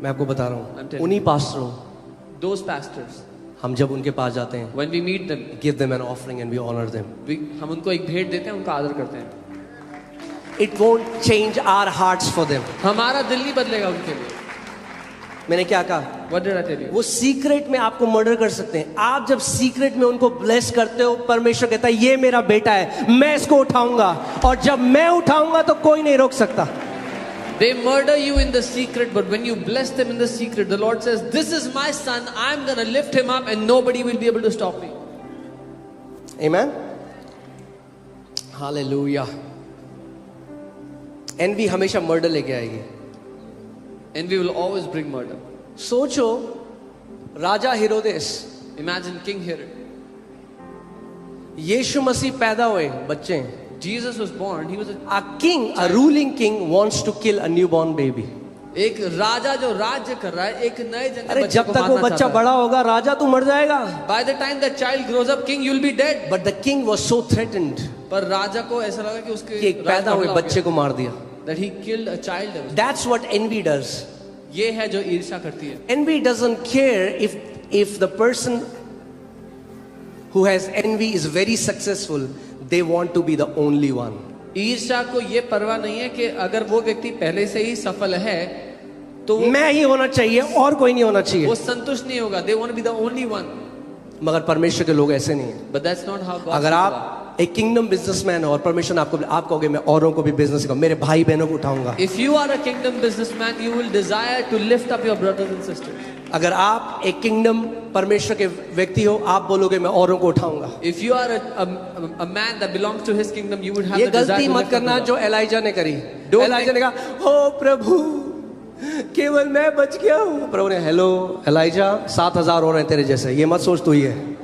मैं आपको बता रहा हूँ, उन्हीं पास्टरों, those pastors, हम जब उनके पास जाते हैं, when we meet them, give them an offering and we honor them. हम उनको एक भेंट देते हैं, उनका आदर करते हैं. It won't change our hearts for them. हमारा दिल नहीं बदलेगा उनके लिए. मैंने क्या कहा? What did I tell you? वो सीक्रेट में आपको मर्डर कर सकते हैं. आप जब सीक्रेट में उनको ब्लेस करते हो, परमेश्वर कहता है ये मेरा बेटा है, मैं इसको उठाऊंगा, और जब मैं उठाऊंगा तो कोई नहीं रोक सकता. They murder you in the secret, but when you bless them in the secret, the Lord says, "This is my son. I'm going to lift him up, and nobody will be able to stop me." Amen. Hallelujah. Envy हमेशा murder लेके आएगी. Envy will always bring murder. सोचो, राजा हेरोदेस, Imagine King Herod. यीशु मसीह पैदा हुए, बच्चे. Jesus was born. He was A king, a ruling king wants to kill a newborn baby. एक राजा जो राज्य कर रहा है, एक नए जन्मे अरे बच्चे जब को तक वो मारना बच्चा चाहता है. बड़ा होगा, राजा तो मर जाएगा. By the time that child grows up, king, you'll be dead. But the king was so threatened पर राजा को ऐसा लगा कि उसके कि एक पैदा हुए बच्चे को मार दिया. that he killed a child. That's what envy does. ये है जो ईर्ष्या करती है. Envy doesn't care if the person who has envy is very successful. They want to be the only one. ईर्ष्या को ये परवाह नहीं है कि अगर वो व्यक्ति पहले से ही सफल है तो मैं ही होना चाहिए और कोई नहीं होना चाहिए. वो संतुष्ट नहीं होगा. They want to be the only one. मगर परमेश्वर के लोग ऐसे नहीं हैं. But that's not how God. अगर आप एक किंगडम बिजनेसमैन हो और परमेश्वर आप कहोगे मैं औरों को भी बिजनेस का, मेरे भाई बहनों को उठाऊंगा. If you are a kingdom businessman, you will desire to lift up your brothers and sisters. अगर आप एक किंगडम परमेश्वर के व्यक्ति हो, आप बोलोगे मैं औरों को उठाऊंगा. If you are a man that belongs to his kingdom, you would have ये the desire गलती to मत lift up करना others. जो एलाइजा ने करी. Don't एलाइजा ने कहा ओ प्रभु केवल मैं बच गया हूँ. प्रभु ने हेलो एलाइजा 7,000 और हैं तेरे जैसे, ये मत सोच तू ही है.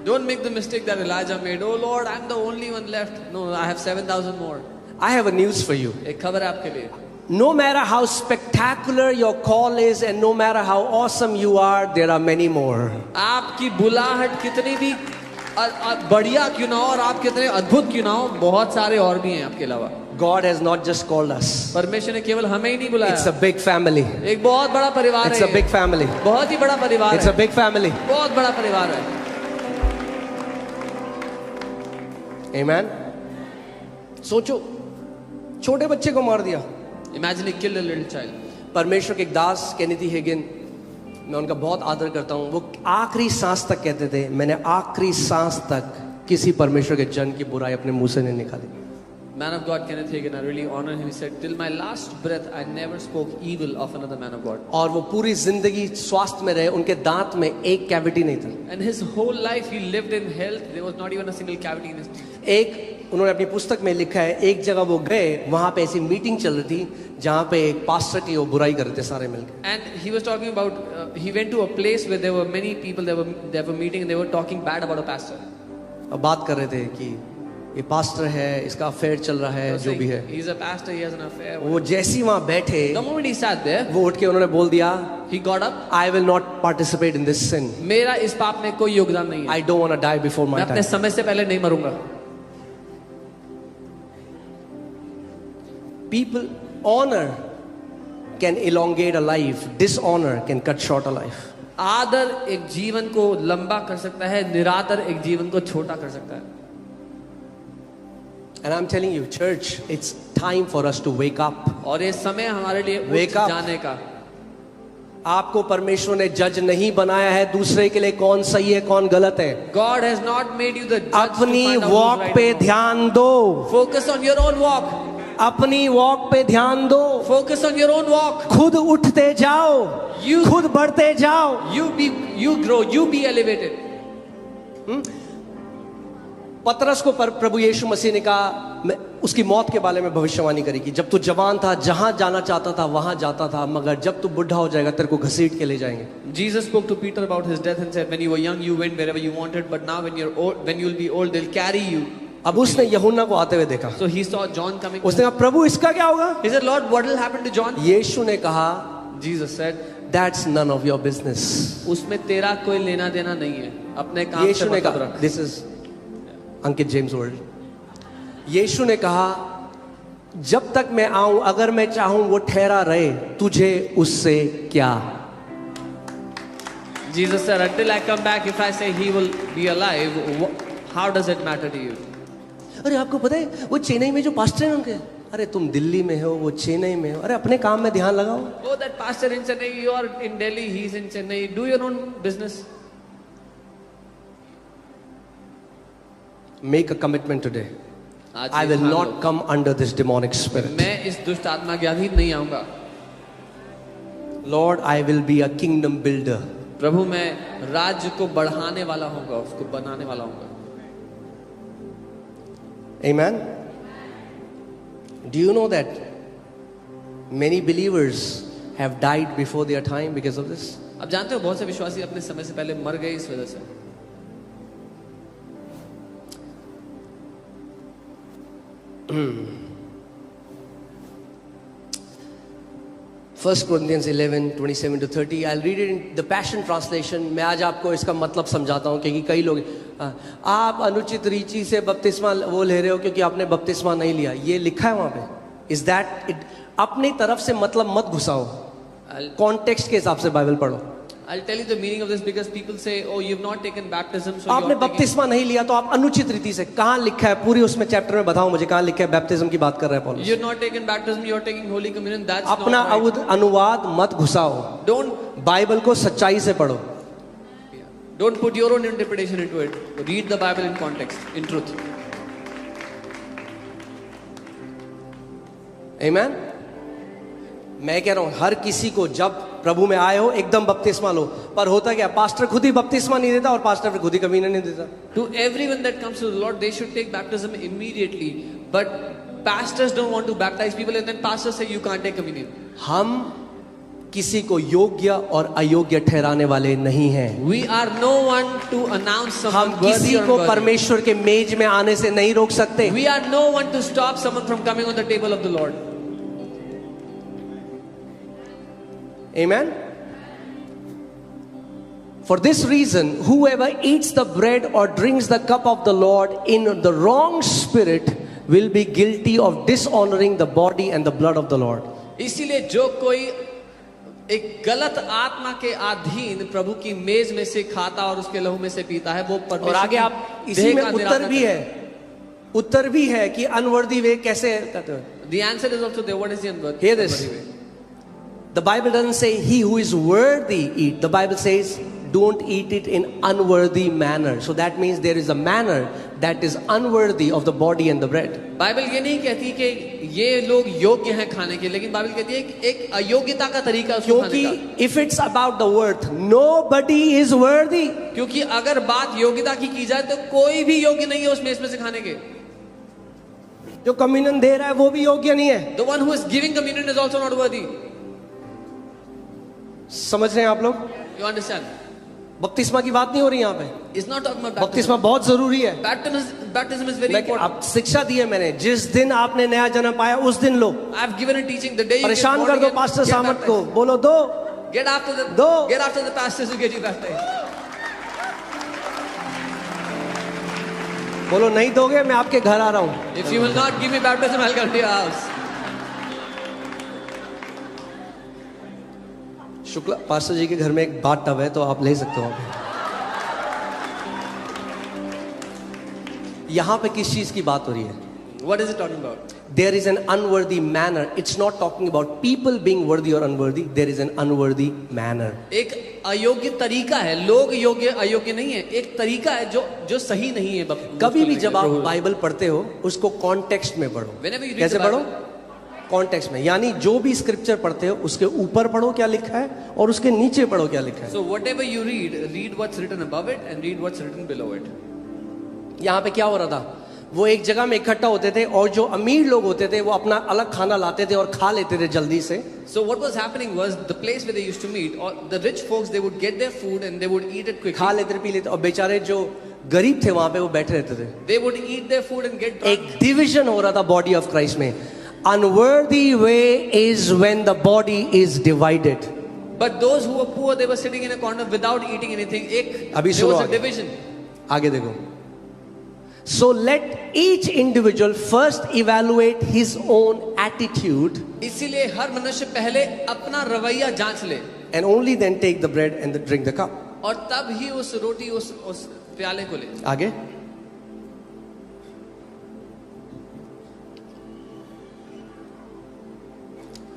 Don't make the mistake that Elijah made. Oh Lord, I'm the only one left. No, I have 7,000 more. I have a news for you. एक खबर है आपके लिए. No matter how spectacular your call is and no matter how awesome you are, there are many more. आपकी बुलाहट कितनी भी बढ़िया क्यों ना हो और आप कितने अद्भुत क्यों ना हो, बहुत सारे और भी हैं आपके अलावा. God has not just called us. परमेश्वर ने केवल हमें ही नहीं बुलाया. It's a big family. एक बहुत बड़ा परिवार It's है. a big family. बहुत ही बड़ा परिवार It's है. a big family. बहुत बड़ा परिवार है. Amen. सोचो, छोटे बच्चे को मार दिया. Imagine he killed a little child. परमेश्वर के एक दास केनेथी हेगिन, मैं उनका बहुत आदर करता हूँ. वो आखिरी सांस तक कहते थे, मैंने आखिरी सांस तक किसी परमेश्वर के जन की बुराई अपने मुंह से नहीं निकाली. Man of God Kenneth Hagin, I really honor him. He said, till my last breath, I never spoke evil of another man of God. और वो पूरी जिंदगी स्वास्थ्य में रहे, उनके दांत में एक कैविटी नहीं था. And his whole life he lived in health. There was not even a single cavity in his teeth. एक उन्होंने अपनी पुस्तक में लिखा है, एक जगह वो गए, वहां पे ऐसी मीटिंग चल रही थी जहां पे एक पास्टर की वो बुराई कर रहे थे सारे मिलकर. And he was talking about, he went to a place where there were many people, they were meeting and they were talking bad about a pastor. अब बात कर रहे थे कि ये पास्टर है, इसका अफेयर चल रहा है, जो भी है. He's a pastor, he has an affair. वो जैसी वहां बैठे, The moment he sat there, वो उठ के उन्होंने बोल दिया, he got up. I will not participate in this sin. मेरा इस पाप में कोई योगदान नहीं है. I don't want to die before my मैं अपने time. समय से पहले नहीं मरूंगा. People, honor can elongate a life. Dishonor can cut short a life. आदर एक जीवन को लंबा कर सकता है, निरादर एक जीवन को छोटा कर सकता है. And I'm telling you, church, it's time for us to wake up. और ये समय हमारे लिए Wake उठ up. जाने का. आपको परमेश्वर ने जज नहीं बनाया है दूसरे के लिए कौन सही है कौन गलत है. God has not made you the judge अपनी to find out walk who's right पे and wrong. ध्यान दो. Focus on your own walk. अपनी वॉक पे ध्यान दो. Focus on your own walk. खुद उठते जाओ, You- खुद बढ़ते जाओ. You grow, you be elevated. पतरस को प्रभु यीशु मसीह ने कहा, मैं उसकी मौत के बारे में भविष्यवाणी करी कि जब तू जवान था जहां जाना चाहता था वहां जाता था, मगर जब तू बुढ़ा हो जाएगा तेरे को घसीट के ले जाएंगे. Jesus spoke to Peter about his death and said, when you were young, you went wherever you wanted, but now when you're old, when you'll be old, they'll carry you. अब उसने यूहन्ना को आते हुए देखा. So he saw John coming. उसने कहा प्रभु इसका क्या होगा. He said, Lord, what will happen to John? यीशु ने कहा, Jesus said, that's none of your business. उसमें तेरा कोई लेना देना नहीं है. अपने काम से यीशु ने मतलब कहा, रख. This is Ankit James world. यीशु ने कहा जब तक मैं आऊं, अगर मैं चाहूं वो ठहरा रहे, तुझे उससे क्या? Jesus said, until I come back, if I say he will be alive, how does it matter to you? अरे आपको पता है वो चेन्नई में जो पास्टर हैं उनके, अरे तुम दिल्ली में हो, वो चेन्नई में हो, अरे अपने काम में ध्यान लगाओ. Oh, that pastor in Chennai, you are in Delhi, he's in Chennai. Do your own business. Make a commitment today. आज I will हाँ not low. come under this demonic spirit. मैं इस दुष्ट आत्मा के अधीन नहीं आऊंगा। Lord, I will be a kingdom builder. प्रभु मैं राज्य को बढ़ाने वाला होऊंगा, उसको बनाने वाला होऊंगा। Amen. Do you know that many believers have died before their time because of this? अब जानते हो बहुत से विश्वासी अपने समय से पहले मर गए इस वजह से। First Corinthians 11:27-30. I'll read it in the Passion Translation. मैं आज आपको इसका मतलब समझाता हूँ, क्योंकि कई लोग आप अनुचित रीति से बपतिस्मा वो ले रहे हो क्योंकि आपने बपतिस्मा नहीं लिया. ये लिखा है वहाँ पे. Is that it? अपनी तरफ से मतलब मत घुसाओ. कॉन्टेक्स्ट के हिसाब से बाइबल पढ़ो. I'll tell you the meaning of this because people say, oh, you've not taken baptism, so आपने you're taking... बपतिस्मा नहीं लिया तो आप अनुचित रीति से. कहाँ लिखा है पूरी उसमें चैप्टर में बताओ मुझे, कहाँ लिखा है बैप्टिज्म की बात कर रहे हैं पौलुस. You're not taken baptism, you're taking holy communion. That's अपना not right. अनुवाद मत घुसाओ. Don't बाइबल को सच्चाई से पढ़ो. don't put your own interpretation into it. Read the Bible in context, in truth. Amen. मैं कह रहा हूं हर किसी को जब प्रभु में आए हो एकदम बपतिस्मा लो. पर होता क्या, पास्टर खुद ही बपतिस्मा नहीं देता और पास्टर फिर खुद ही कमीना नहीं देता. To everyone that comes to the Lord, they should take baptism immediately. But pastors don't want to baptize people, and then pastors say you can't take communion. हम किसी को योग्य और अयोग्य ठहराने वाले नहीं हैं. We are no one to announce हम someone worthy किसी or को unworthy. परमेश्वर के मेज में आने से नहीं रोक सकते. We are no one to stop someone from coming on the table of the Lord. Amen. For this reason, whoever eats the bread or drinks the cup of the Lord in the wrong spirit will be guilty of dishonoring the body and the blood of the Lord. इसीलिए जो कोई एक गलत आत्मा के अधीन प्रभु की मेज में से खाता और उसके लहू में से पीता है, वो और आगे आप इसी में उत्तर भी है, उत्तर भी है कि अनवर्दी वे कैसे करते हो. The answer is also there. What is the unworthy? Hear this. The Bible doesn't say he who is worthy eat. The Bible says don't eat it in unworthy manner. So that means there is a manner that is unworthy of the body and the bread. Bible ये नहीं कहती कि ये लोग योग्य हैं खाने के, लेकिन बाइबल कहती है कि एक अयोग्यता का तरीका है उसको खाने क्योंकि का. if it's about the worth, nobody is worthy. क्योंकि अगर बात योग्यता की जाए तो कोई भी योग्य नहीं है उस मेज में से खाने के. जो कम्युनियन दे रहा है वो भी योग्य नहीं है. The one who is giving communion is also not worthy. समझ रहे हैं आप लोग? You understand? बपतिस्मा की बात नहीं हो रही यहाँ पे. It's not talking about baptism. बपतिस्मा बहुत जरूरी है. Baptism is very important. आप शिक्षा दी है मैंने, जिस दिन आपने नया जन्म पाया उस दिन लो. I've given a teaching the day you get परेशान born कर दो again, पास्टर get सामत को, baptized. बोलो दो. Get after the pastors who get you baptized. बोलो नहीं दोगे मैं आपके घर आ रहा हूँ. If you will not give me baptism, I'll come to your house. Shukla pastor ji के घर में एक बाथ टब है तो आप ले सकते हो. यहाँ पे किस चीज की बात हो रही है? What is it talking about? There is an unworthy manner. It's not talking about people being worthy or unworthy. There is an unworthy manner. एक अयोग्य तरीका है. लोग योग्य अयोग्य नहीं है. एक तरीका है जो सही नहीं है. कभी भी जब आप बाइबल पढ़ते हो उसको कॉन्टेक्स्ट में पढ़ो. कैसे पढ़ो? कॉन्टेक्स्ट में. यानी जो भी स्क्रिप्चर पढ़ते हो उसके ऊपर पढ़ो क्या लिखा है और उसके नीचे पढ़ो क्या लिखा है. So whatever you read what's written above it and read what's written below it. यहाँ पे क्या हो रहा था? वो एक जगह में इकट्ठा होते थे और जो अमीर लोग होते थे वो अपना अलग खाना लाते थे और खा लेते थे जल्दी से. So what was happening was the place where they used to meet, or the rich folks, they would get their food and they would eat it quickly. खा लेते थे, पी लेते, और बेचारे जो गरीब थे वहां पे वो बैठे रहते थे. They would eat their food and get drunk. एक डिवीजन हो रहा था बॉडी ऑफ क्राइस्ट में. Unworthy way is when the body is divided. But those who were poor, they were sitting in a corner without eating anything. अभी There सुनो was a आगे. division. आगे देखो. So let each individual first evaluate his own attitude इसीलिए हर मनुष्य पहले अपना रवैया जांच ले and only then take the bread and drink the cup. और तब ही उस रोटी उस प्याले को ले. आगे.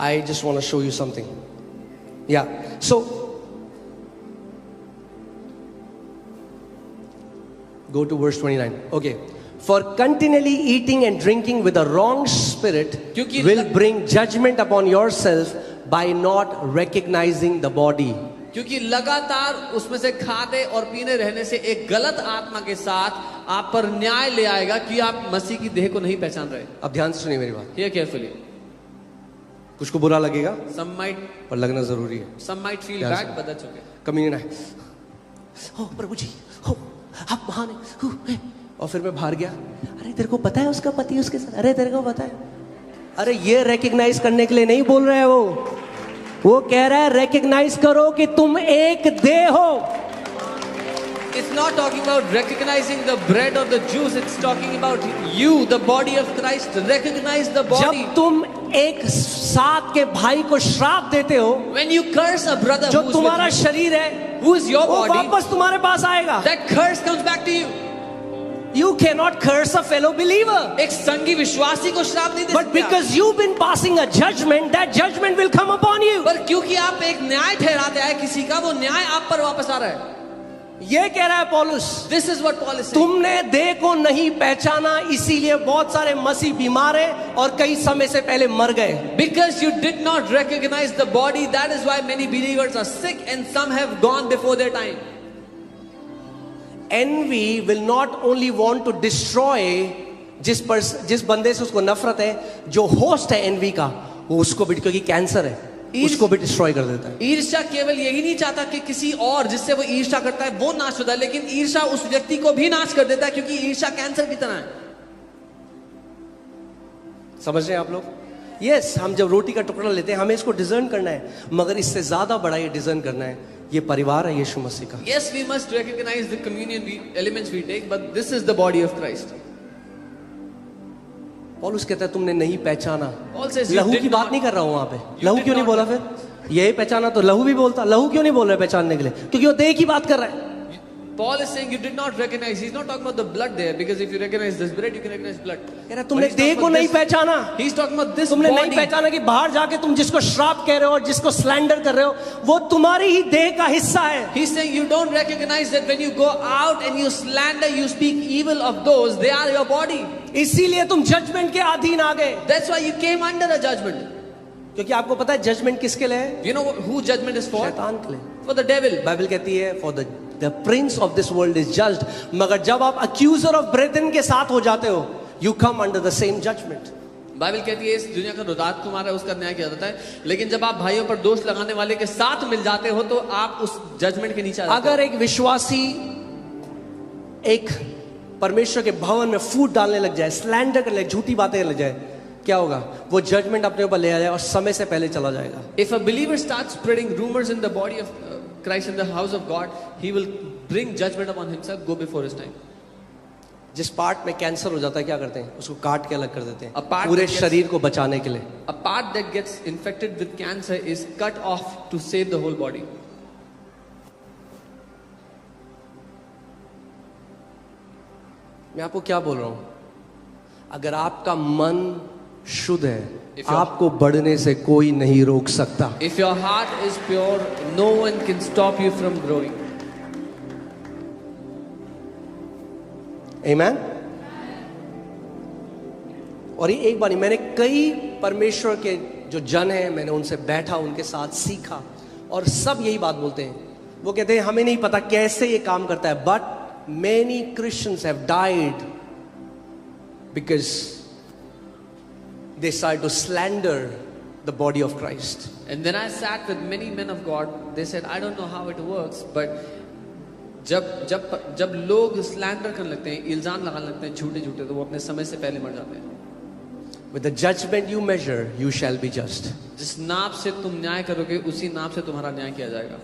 I just want to show you something. Yeah. So go to verse 29. Okay. For continually eating and drinking with a wrong spirit क्योंकि will bring judgment upon yourself by not recognizing the body. क्योंकि लगातार उसमें से खाते और पीने रहने से एक गलत आत्मा के साथ आप पर न्याय ले आएगा कि आप मसीह की देह को नहीं पहचान रहे. अब ध्यान से सुनिए मेरी बात. Hear carefully. कुछ को बुरा लगेगा Some might पर लगना जरूरी है. feel Yes. bad, but that's okay. Communion है. हो प्रभु जी, हो आप महान हैं. और फिर मैं बाहर गया. अरे तेरे को पता है उसका पति उसके साथ. अरे तेरे को पता है. अरे ये रिकग्नाइज करने के लिए नहीं बोल रहा है वो कह रहा है रिकग्नाइज करो कि तुम एक देह हो. It's not talking about recognizing the bread or the juice. It's talking about you, the body of Christ. Recognize the body. जब तुम एक साथ के भाई को श्राप देते हो, When you curse a brother जो who's तुम्हारा with you, शरीर है, who is your वो body, वापस तुम्हारे पास आएगा. that curse comes back to you. You cannot curse a fellow believer. एक संगी विश्वासी को श्राप नहीं दे But सकते because you've been passing a judgment, that judgment will come upon you. पर क्योंकि आप एक न्याय ठहराते हैं किसी का, वो न्याय आप पर वापस आ रहा है. ये कह रहा है पौलुस. This is what Paul is saying. तुमने देह को नहीं पहचाना, इसीलिए बहुत सारे मसीह बीमार हैं और कई समय से पहले मर गए. Because you did not recognize the body, that is why many believers are sick and some have gone before their time. Envy will not only want to destroy जिस बंदे से उसको नफरत है, जो होस्ट है एनवी का, वो उसको भी, क्योंकि कैंसर है, उसको भी डिस्ट्रॉय कर देता है. ईर्ष्या केवल यही नहीं चाहता कि किसी और जिससे वो ईर्ष्या करता है वो नाश होता है, लेकिन ईर्ष्या उस व्यक्ति को भी नाश कर देता है, क्योंकि ईर्ष्या कैंसर की तरह है. समझ रहे हैं आप लोग? यस, हम जब रोटी का टुकड़ा लेते हैं हमें इसको डिजर्न करना है, मगर इससे ज्यादा बड़ा ये डिजर्न करना है, ये परिवार है यीशु मसीह का. Yes, we must recognize the communion elements we take, but this is the body of Christ. पौलुस कहता है तुमने नहीं पहचाना. Paul says you लहू did की बात not- नहीं कर रहा हूं वहां पे. You लहू did क्यों नहीं not- बोला फिर? यही पहचाना तो लहू भी बोलता. लहू क्यों नहीं बोल रहा है पहचानने के लिए? क्योंकि वो देह की बात कर रहा है. Paul is saying you did not recognize. He's not talking about the blood there, because if you recognize this bread, you can recognize blood. कह रहा है तुमने देह को नहीं पहचाना. He's talking about this तुमने नहीं body. पहचाना कि बाहर जाके तुम जिसको श्राप कह रहे हो और जिसको स्लैंडर कर रहे हो, वो तुम्हारी ही देह का हिस्सा है. He's saying you don't recognize that when you go out and you slander, you speak evil of those, they are your body. इसीलिए तुम जजमेंट के अधीन आ गए. That's why you came under a judgment. क्योंकि आपको पता है जजमेंट किसके लिए है? You know who judgment is for? शैतान के लिए. For the devil. बाइबल कहती है for the Prince of this world is judged. मगर जब आप अक्यूजर ऑफ ब्रेथन के साथ हो जाते हो, you come under the same judgement. Bible कहती है इस दुनिया का रुदात तुम्हारा, उसका न्याय किया जाता है, लेकिन जब आप भाइयों पर दोष लगाने वाले के साथ मिल जाते हो तो आप उस जजमेंट के नीचे आ जाते हो. अगर एक विश्वासी एक परमेश्वर के भवन में फूट डालने लग जाए, स्लैंडर करने लगे, झूठी बातें लग जाए, क्या होगा? वो जजमेंट अपने ऊपर ले आएगा और समय से पहले चला जाएगा. If a believer starts spreading rumors in the body of Christ in the house of God, he will bring judgment upon himself, go before his time. जिस पार्ट में कैंसर हो जाता है क्या करते हैं? उसको काट के अलग कर देते A हैं part पूरे that gets- शरीर को बचाने के लिए. A part that gets infected with cancer is cut off to save the whole body. मैं आपको क्या बोल रहा हूं? अगर आपका मन शुद्ध है, If your- आपको बढ़ने से कोई नहीं रोक सकता. If your heart is pure, no one can stop you from growing. Amen? और ये एक बार नहीं, मैंने कई परमेश्वर के जो जन हैं, मैंने उनसे बैठा, उनके साथ सीखा, और सब यही बात बोलते हैं. वो कहते हैं हमें नहीं पता कैसे ये काम करता है, but many Christians have died because they started to slander the body of Christ. And then I sat with many men of God. They said, I don't know how it works, but जब लोग slander करने लगते हैं, इल्जाम लगाने लगते हैं झूठे झूठे, तो वो अपने समय से पहले मर जाते हैं. With the judgment you measure, you shall be just. जिस नाप से तुम न्याय करोगे, उसी नाप से तुम्हारा न्याय किया जाएगा.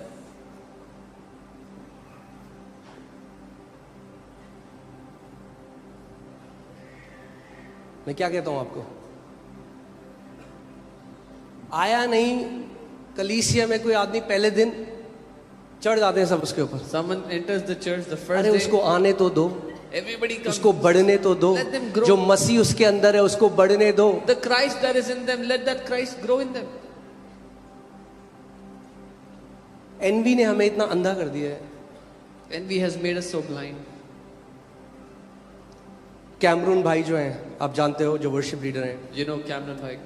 मैं क्या कहता हूं आपको, आया नहीं कलीसिया में कोई आदमी, पहले दिन चढ़ जाते हैं सब उसके ऊपर। Someone enters the church the first अरे day. उसको आने तो दो, Everybody comes. उसको बढ़ने तो दो, Let them grow. जो मसीह उसके अंदर है उसको बढ़ने दो। The Christ that is in them, let that Christ grow in them. Envy ने हमें इतना अंधा कर दिया है। Envy has made us so blind. Cameron भाई जो हैं, आप जानते हो, जो वर्शिप लीडर हैं, You know Cameron Bhai.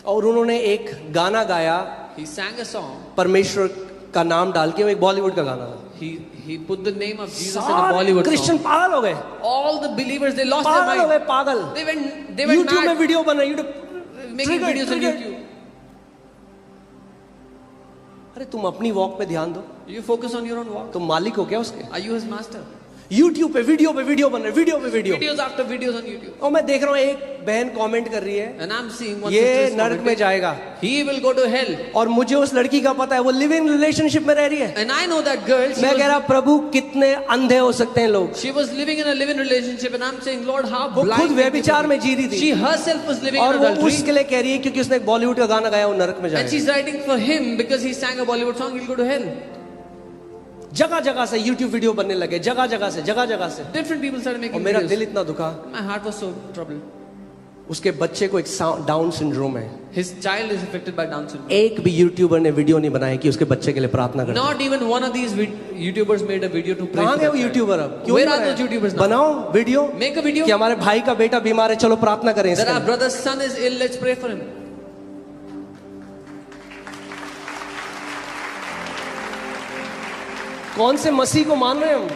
और उन्होंने एक गाना गाया He sang a song. परमेश्वर का नाम डाल के, वो एक बॉलीवुड का गाना था। He put the name of Jesus in a सारे Bollywood क्रिश्चियन song. पागल हो गए, All the believers, they lost their पागल हो गए, mind. पागल। They went यूट्यूब में mad, वीडियो बन रहे, YouTube making videos on YouTube. अरे तुम अपनी वॉक पे ध्यान दो, You focus on your own walk. तुम मालिक हो क्या उसके? Are you his master? YouTube पे वीडियो बन रहे, वीडियो पे video. Videos after videos on YouTube. और मैं देख रहा हूँ एक बहन कमेंट कर रही है, And I'm seeing one ये sister is नरक में commenting, जाएगा, he will go to hell. और मुझे उस लड़की का पता है, वो लिव इन रिलेशनशिप में रह रही है। And I know that girl. मैं कह रहा प्रभु कितने अंधे हो सकते हैं लोग। She was living in a live-in relationship, and I'm saying, Lord, how वो blind. खुद can व्यभिचार people में जी रही be? थी, She herself was living और in वो adultery. उसके लिए कह रही है क्योंकि उसने एक बॉलीवुड का गाना गाया, वो नरक में And जाएगा। she's writing for him because he sang a Bollywood song, he'll go to hell. जगह जगह से यूट्यूब वीडियो बनने लगे, जगह जगह से। Different people started और making मेरा videos. दिल इतना दुखा, My heart was so troubled. उसके बच्चे को एक डाउन सिंड्रोम है। His child is affected by Down syndrome. एक भी यूट्यूबर ने वीडियो नहीं बनाया कि उसके बच्चे के लिए प्रार्थना करें। Not even one of these YouTubers made a video to pray कहाँ for गए that वो child. यूट्यूबर अब? क्यों Where नहीं are बनाया? those YouTubers now? बनाओ वीडियो, Make a video. कि हमारे भाई का बेटा बीमार है, चलो प्रार्थना करें इसके That our लिए। brother's son is ill, let's pray for him. कौन से मसीह को मान रहे हैं हम?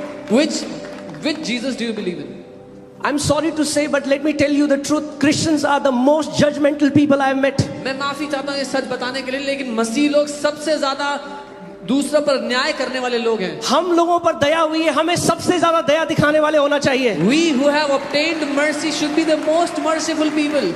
Which Jesus do you believe in? I'm sorry to say, but let me tell you the truth. Christians are the most judgmental people I've met. मैं माफी चाहता हूँ ये सच बताने के लिए, लेकिन मसीह लोग सबसे ज्यादा दूसरों पर न्याय करने वाले लोग हैं. हम लोगों पर दया हुई है, हमें सबसे ज्यादा दया दिखाने वाले होना चाहिए. We who have obtained mercy should be the most merciful people.